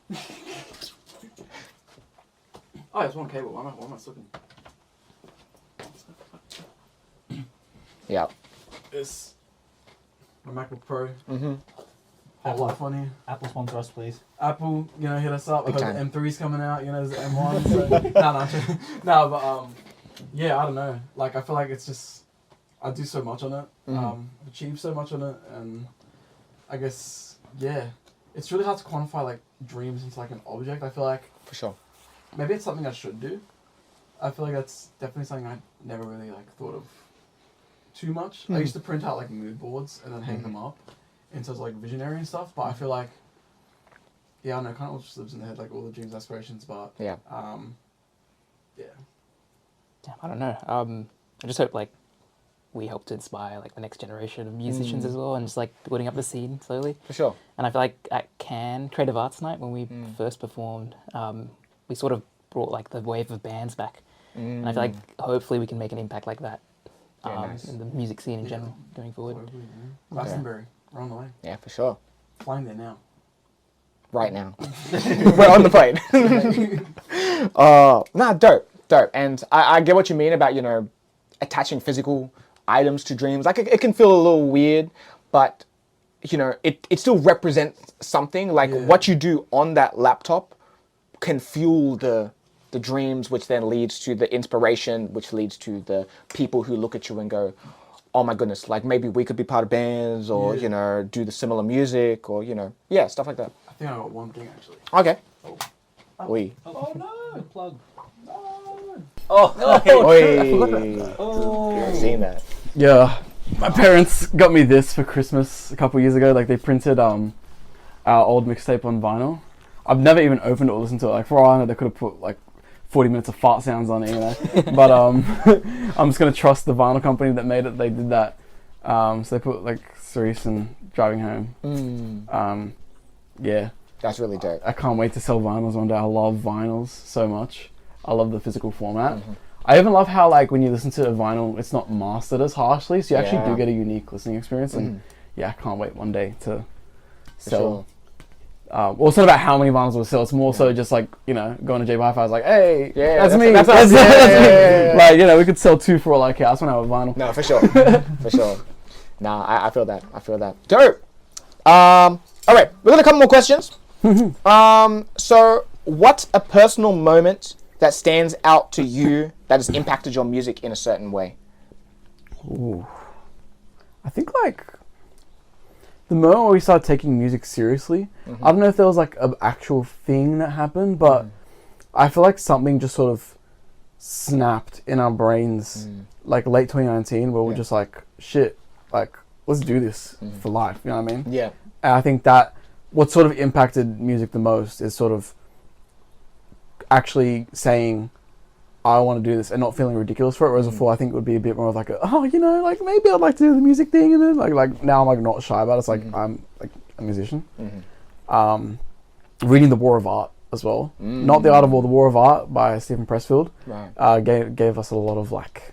Oh, it's one cable. Why am I slipping? Yeah. It's my MacBook Pro. Mm-hmm. Hot life on here. Apple sponsor us, please. Apple, hit us up. Big I time. heard the M3's coming out. There's the M1. So, no, but yeah, I don't know. Like, I feel like it's just I do so much on it. Mhm. Achieve so much on it, and I guess it's really hard to quantify like dreams into like an object. I feel like For sure. maybe it's something I should do. I feel like that's definitely something I never really like thought of too much. I used to print out like mood boards and then hang them up in terms of like visionary and stuff. But I feel like, I don't know, kind of all just lives in the head, like all the dreams, aspirations. But Yeah. yeah, Damn, I don't know. I just hope like we help to inspire like the next generation of musicians as well, and just like building up the scene slowly. For sure. And I feel like at Cannes Creative Arts Night, when we first performed, we sort of brought like the wave of bands back. And I feel like hopefully we can make an impact like that Yeah, nice. in the music scene in general going forward. probably, Glastonbury, we're on the way, Yeah, for sure. flying there now. Right now. We're on the plane. Dope. And I get what you mean about, attaching physical items to dreams. Like, it can feel a little weird, but, it still represents something. Like, what you do on that laptop can fuel the dreams, which then leads to the inspiration, which leads to the people who look at you and go, oh my goodness, like maybe we could be part of bands or, do the similar music or, stuff like that. I think I got one thing actually. Okay. Oh. Oi. Oh no! Good plug. Oi. Oh. I've seen that. Yeah, my parents got me this for Christmas a couple years ago. Like they printed our old mixtape on vinyl. I've never even opened it or listened to it. Like for all I know, they could have put like 40 minutes of fart sounds on it, But I'm just gonna trust the vinyl company that made it. They did that. So they put like Cerise and Driving Home. Yeah. That's really dope. I can't wait to sell vinyls one day. I love vinyls so much. I love the physical format. I even love how like when you listen to a vinyl, it's not mastered as harshly, so you actually do get a unique listening experience. And I can't wait one day to sell. Well, it's not about how many vinyls we'll sell. It's more so just like going to J Hi-Fi. I was like, hey, that's me. That's us. Like we could sell 2 for all I care. I just want to have a vinyl. No, for sure. For sure. Nah, I feel that. Dope. All right, we're gonna couple more questions. So what's a personal moment that stands out to you that has impacted your music in a certain way? Ooh. I think like the moment where we started taking music seriously, I don't know if there was like an actual thing that happened, but I feel like something just sort of snapped in our brains like late 2019 where we're just like, shit, like let's do this for life, you know what I mean? Yeah. And I think that what sort of impacted music the most is sort of actually saying, I want to do this and not feeling ridiculous for it. Whereas before, I think it would be a bit more of like, like maybe I'd like to do the music thing. And then like now I'm like not shy about it. It's like I'm like a musician. Reading The War of Art as well. Not The Art of War, The War of Art by Stephen Pressfield. Right. Gave us a lot of like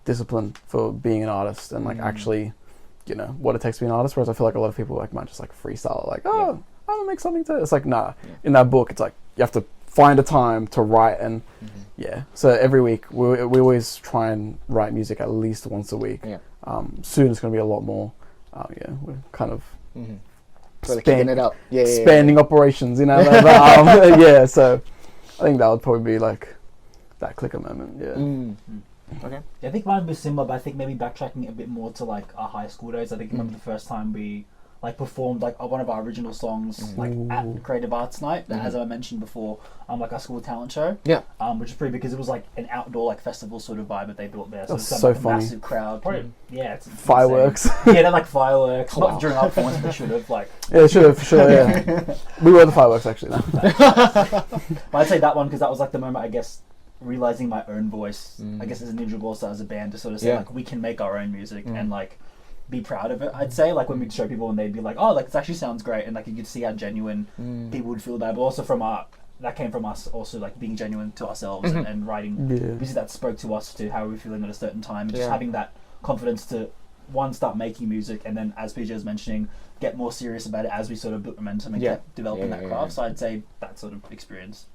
discipline for being an artist and like actually, what it takes to be an artist. Whereas I feel like a lot of people like might just like freestyle, like, I'm gonna make something to it. It's like, nah. In that book, it's like you have to find a time to write and so every week we always try and write music at least once a week. Soon it's going to be a lot more. We're kind of Really kicking it up. expanding operations, but, so I think that would probably be like that clicker moment. Okay. Yeah, I think mine was similar, but I think maybe backtracking a bit more to like our high school days. I think I remember the first time we like performed like one of our original songs like at Creative Arts Night, as I mentioned before, like our school talent show. Which is pretty because it was like an outdoor like festival sort of vibe that they built there. So That's it's so like, funny. A massive crowd. Probably it's Fireworks. insane. They're like fireworks. Not during our performance, but should have like. Yeah, should have for sure. Yeah, we were the fireworks actually. No. But I'd say that one because that was like the moment I guess realizing my own voice. I guess as an individual, also as a band, to sort of say like we can make our own music and like be proud of it. I'd say like when we'd show people and they'd be like, oh, like this actually sounds great, and like you could see how genuine people would feel that. But also that came from us also like being genuine to ourselves and writing music that spoke to us, to how we were feeling at a certain time, and just having that confidence to one, start making music, and then, as PJ was mentioning, get more serious about it as we sort of built momentum and kept developing that craft. So I'd say that sort of experience.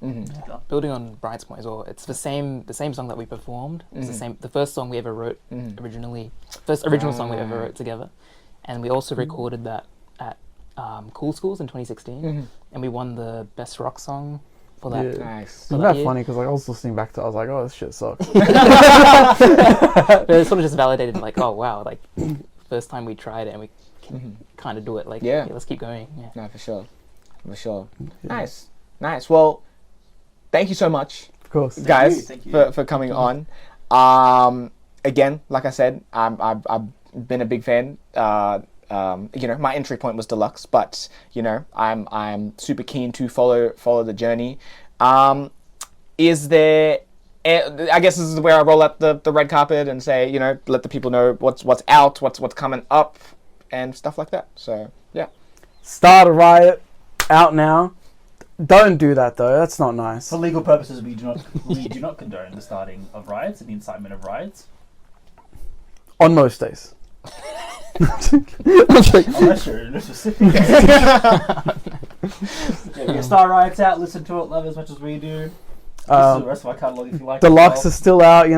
Building on Brian's point as well, it's the same song that we performed. It's the first song we ever wrote originally, first original song we ever wrote together, and we also recorded that at Cool Schools in 2016, and we won the best rock song for that. Yeah. Nice. Isn't that funny? Because like, I was listening back to it, I was like, oh, this shit sucks. But it sort of just validated, like, oh wow, like first time we tried it and we can kind of do it. Like, let's keep going. Yeah. No, for sure. Nice. Well, thank you so much, Of course. guys, Thank you. for coming on. Again, like I said, I've been a big fan. My entry point was Deluxe, but I'm super keen to follow the journey. Is there? I guess this is where I roll out the red carpet and say, let the people know what's out, what's coming up, and stuff like that. So yeah. Start a Riot, out now. Don't do that though. That's not nice. For legal purposes, we do not condone the starting of riots and the incitement of riots. On most days. Unless you're in a specific case. Star Riots out, listen to it, love it as much as we do. Listen to the rest of our catalogue if you like. Deluxe is still out,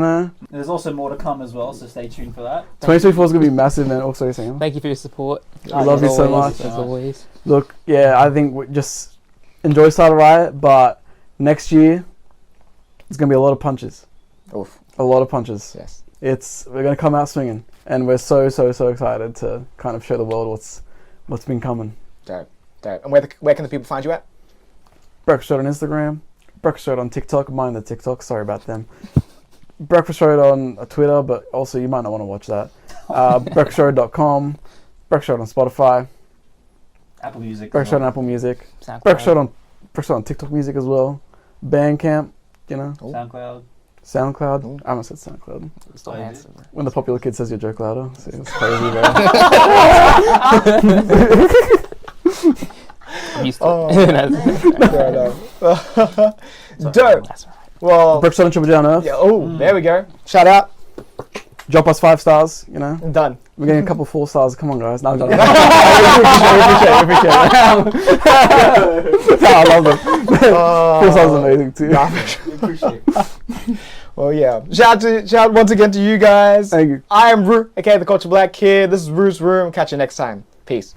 There's also more to come as well, so stay tuned for that. 2024 is going to be massive, man. Also, you're saying. Thank you for your support. We love you so much. As always. Look, I think we just enjoy Start a Riot, but next year, it's going to be a lot of punches. Oof. A lot of punches. Yes. We're going to come out swinging, and we're so excited to kind of show the world what's been coming. Dope. And where can the people find you at? Breakfast Road on Instagram, Breakfast Road on TikTok. Mind the TikTok, sorry about them. Breakfast Road on Twitter, but also you might not want to watch that. breakfastroad.com, Breakfast Road on Spotify, Apple Music. Breakfast Road on Apple Music, SoundCloud. Breakfast Road on TikTok Music as well. Bandcamp, SoundCloud. SoundCloud. I almost said SoundCloud. Stop answering. When the popular kid says your joke louder, see, it's crazy, bro. I'm used to it. Dope. That's all right. Well, Breakfast Road on Triple J on Earth. there we go. Shout out. Drop us 5 stars, Done. We're getting a couple 4 stars. Come on, guys. No, I'm joking. We appreciate it. I love them. 4 stars is amazing too. Appreciate it. Well, yeah. Shout out once again to you guys. Thank you. I am Rue, aka the Culture Black Kid. This is Rue's Room. Catch you next time. Peace.